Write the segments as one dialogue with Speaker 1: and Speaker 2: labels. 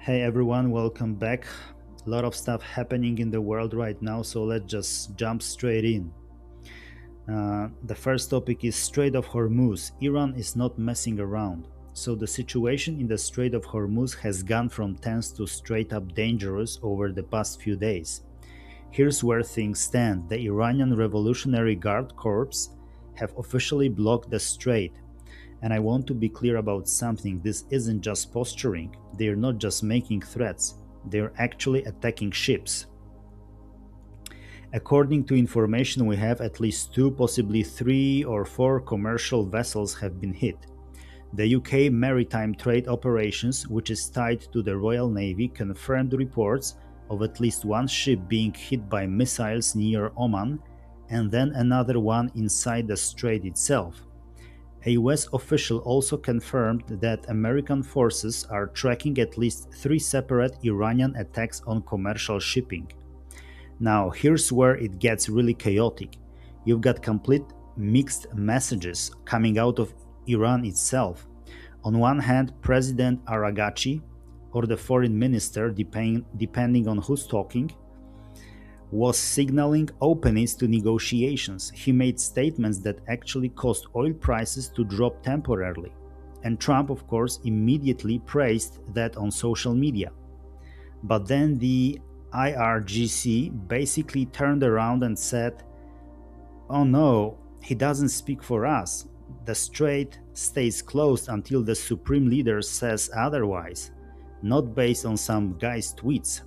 Speaker 1: Hey everyone, welcome back. A lot of stuff happening in the world right now, so let's just jump straight in. The first topic is Strait of Hormuz. Iran is not messing around. So the situation in the Strait of Hormuz has gone from tense to straight up dangerous over the past few days. Here's where things stand. The Iranian Revolutionary Guard Corps have officially blocked the strait. And I want to be clear about something. This isn't just posturing. They're not just making threats. They're actually attacking ships. According to information we have, at least two, possibly three or four commercial vessels have been hit. The UK Maritime Trade Operations, which is tied to the Royal Navy, confirmed reports of at least one ship being hit by missiles near Oman, and then another one inside the strait itself. A US official also confirmed that American forces are tracking at least three separate Iranian attacks on commercial shipping. Now, here's where it gets really chaotic. You've got complete mixed messages coming out of Iran itself. On one hand, President IRGC, or the foreign minister, depending on who's talking, was signaling openness to negotiations. He made statements that actually caused oil prices to drop temporarily. And Trump, of course, immediately praised that on social media. But then the IRGC basically turned around and said, "Oh no, he doesn't speak for us. The strait stays closed until the supreme leader says otherwise, not based on some guy's tweets."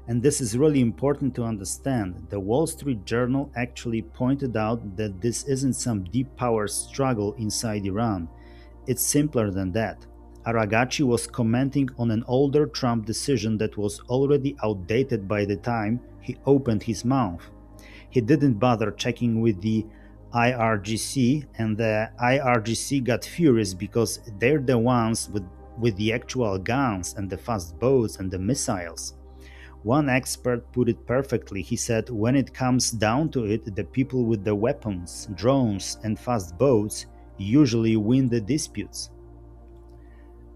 Speaker 1: And this is really important to understand. The Wall Street Journal actually pointed out that this isn't some deep power struggle inside Iran. It's simpler than that. Aragachi was commenting on an older Trump decision that was already outdated by the time he opened his mouth. He didn't bother checking with the IRGC, and the IRGC got furious because they're the ones with the actual guns and the fast boats and the missiles. One expert put it perfectly. He said, when it comes down to it, the people with the weapons, drones, and fast boats usually win the disputes.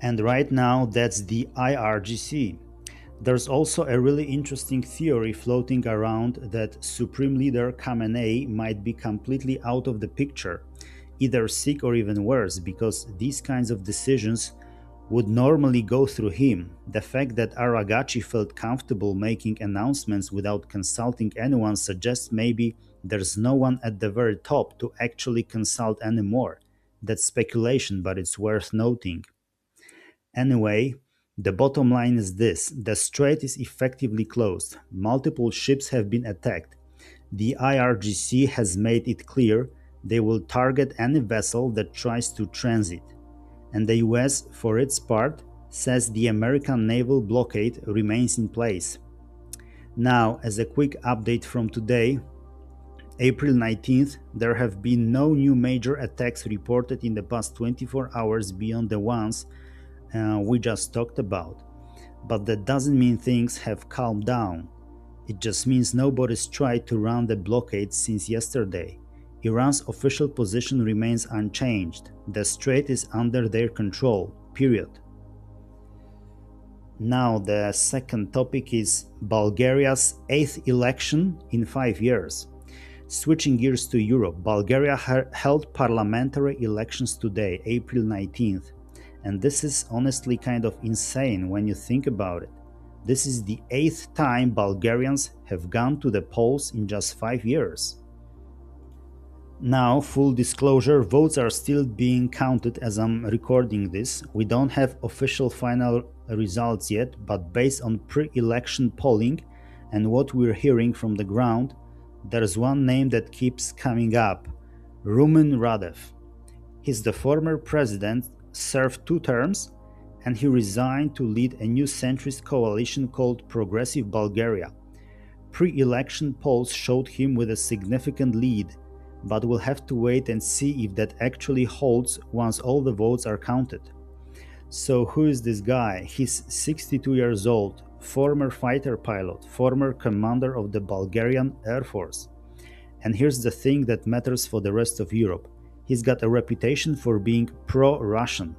Speaker 1: And right now, that's the IRGC. There's also a really interesting theory floating around that Supreme Leader Khamenei might be completely out of the picture, either sick or even worse, because these kinds of decisions would normally go through him. The fact that Aragachi felt comfortable making announcements without consulting anyone suggests maybe there's no one at the very top to actually consult anymore. That's speculation, but it's worth noting. Anyway, the bottom line is this: the strait is effectively closed. Multiple ships have been attacked. The IRGC has made it clear they will target any vessel that tries to transit. And the US, for its part, says the American naval blockade remains in place. Now, as a quick update from today, April 19th, there have been no new major attacks reported in the past 24 hours beyond the ones we just talked about. But that doesn't mean things have calmed down. It just means nobody's tried to run the blockade since yesterday. Iran's official position remains unchanged. The strait is under their control, period. Now, the second topic is Bulgaria's 8th election in 5 years. Switching gears to Europe, Bulgaria held parliamentary elections today, April 19th. And this is honestly kind of insane when you think about it. This is the 8th time Bulgarians have gone to the polls in just 5 years. Now, full disclosure, votes are still being counted as I'm recording this. We don't have official final results yet, but based on pre-election polling and what we're hearing from the ground, there's one name that keeps coming up: Rumen Radev. He's the former president, served 2 terms, and he resigned to lead a new centrist coalition called Progressive Bulgaria. Pre-election polls showed him with a significant lead, but we'll have to wait and see if that actually holds once all the votes are counted. So who is this guy? He's 62 years old, former fighter pilot, former commander of the Bulgarian Air Force. And here's the thing that matters for the rest of Europe. He's got a reputation for being pro-Russian.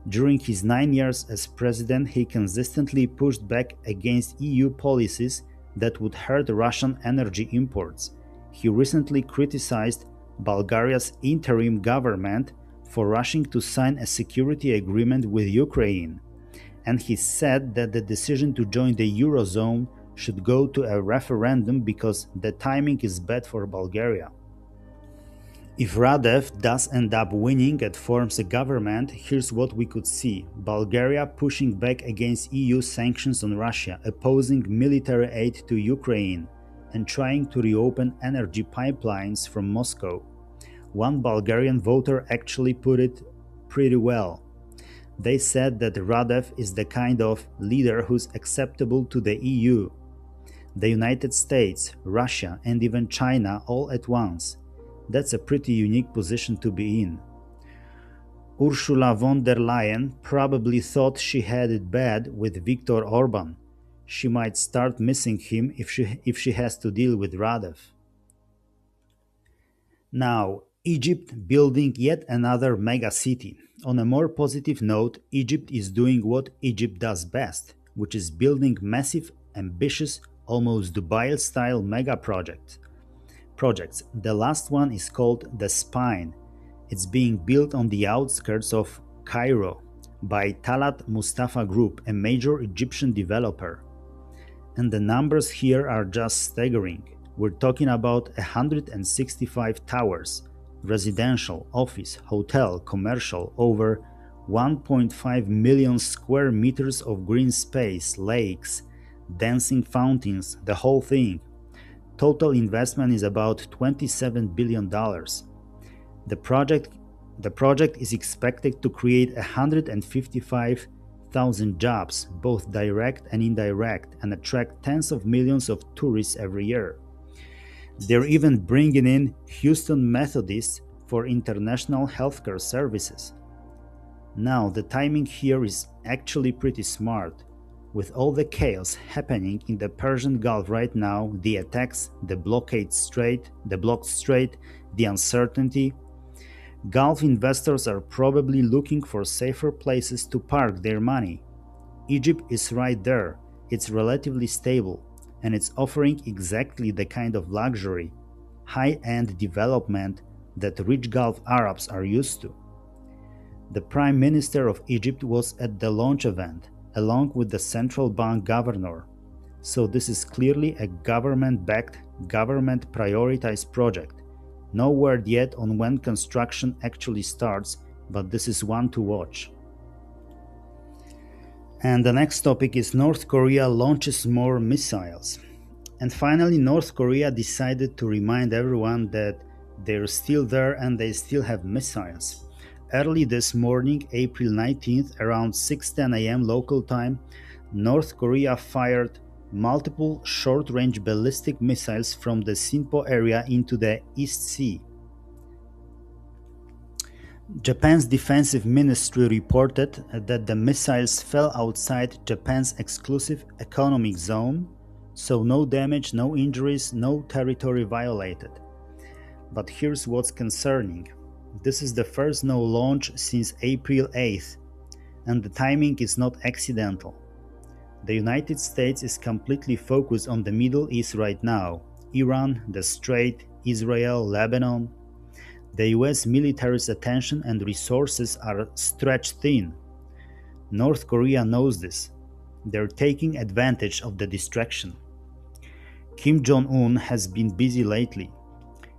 Speaker 1: During his 9 years as president, he consistently pushed back against EU policies that would hurt Russian energy imports. He recently criticized Bulgaria's interim government for rushing to sign a security agreement with Ukraine, and he said that the decision to join the Eurozone should go to a referendum because the timing is bad for Bulgaria. If Radev does end up winning and forms a government, here's what we could see: Bulgaria pushing back against EU sanctions on Russia, opposing military aid to Ukraine, and trying to reopen energy pipelines from Moscow. One Bulgarian voter actually put it pretty well. They said that Radev is the kind of leader who's acceptable to the EU, the United States, Russia, and even China all at once. That's a pretty unique position to be in. Ursula von der Leyen probably thought she had it bad with Viktor Orban. She might start missing him if she has to deal with Radev. Now, Egypt building yet another mega city. On a more positive note, Egypt is doing what Egypt does best, which is building massive, ambitious, almost Dubai-style mega projects. The last one is called The Spine. It's being built on the outskirts of Cairo by Talat Mustafa Group, a major Egyptian developer. And the numbers here are just staggering. We're talking about 165 towers, residential, office, hotel, commercial, over 1.5 million square meters of green space, lakes, dancing fountains, the whole thing. Total investment is about $27 billion. The project is expected to create 155,000 jobs, both direct and indirect, and attract tens of millions of tourists every year. They're even bringing in Houston Methodists for international healthcare services. Now, the timing here is actually pretty smart. With all the chaos happening in the Persian Gulf right now, the attacks, the blocked strait, the uncertainty, Gulf investors are probably looking for safer places to park their money. Egypt is right there. It's relatively stable, and it's offering exactly the kind of luxury, high-end development that rich Gulf Arabs are used to. The Prime Minister of Egypt was at the launch event, along with the central bank governor. So this is clearly a government-backed, government-prioritized project. No word yet on when construction actually starts, but this is one to watch. And the next topic is North Korea launches more missiles. And finally, North Korea decided to remind everyone that they're still there and they still have missiles. Early this morning, April 19th, around 6:10 a.m. local time, North Korea fired multiple short-range ballistic missiles from the Sinpo area into the East Sea. Japan's defensive ministry reported that the missiles fell outside Japan's exclusive economic zone, so no damage, no injuries, no territory violated. But here's what's concerning. This is the first no launch since April 8th, and the timing is not accidental. The United States is completely focused on the Middle East right now: Iran, the Strait, Israel, Lebanon. The US military's attention and resources are stretched thin. North Korea knows this. They're taking advantage of the distraction. Kim Jong-un has been busy lately.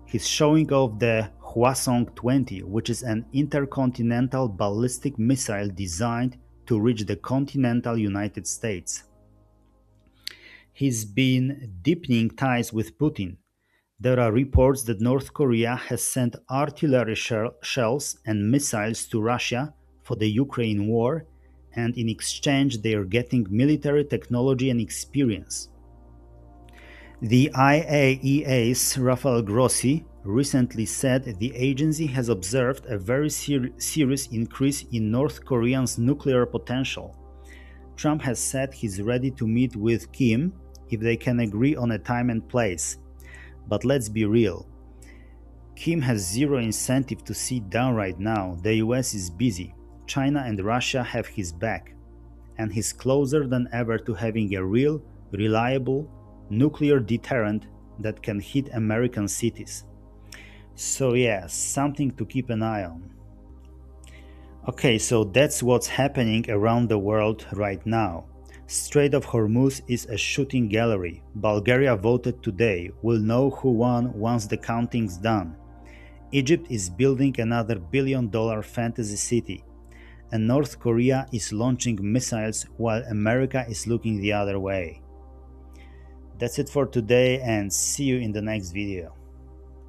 Speaker 1: He's showing off the Hwasong-20, which is an intercontinental ballistic missile designed to reach the continental United States. He's been deepening ties with Putin. There are reports that North Korea has sent artillery shells and missiles to Russia for the Ukraine war, and in exchange they are getting military technology and experience. The IAEA's Rafael Grossi recently said the agency has observed a very serious increase in North Korea's nuclear potential. Trump has said he's ready to meet with Kim if they can agree on a time and place. But let's be real. Kim has zero incentive to sit down right now. The US is busy. China and Russia have his back, and he's closer than ever to having a real, reliable nuclear deterrent that can hit American cities. So yeah, something to keep an eye on. Okay, so that's what's happening around the world right now. Strait of Hormuz is a shooting gallery. Bulgaria voted today. We'll know who won once the counting's done. Egypt is building another billion-dollar fantasy city. And North Korea is launching missiles while America is looking the other way. That's it for today, and see you in the next video.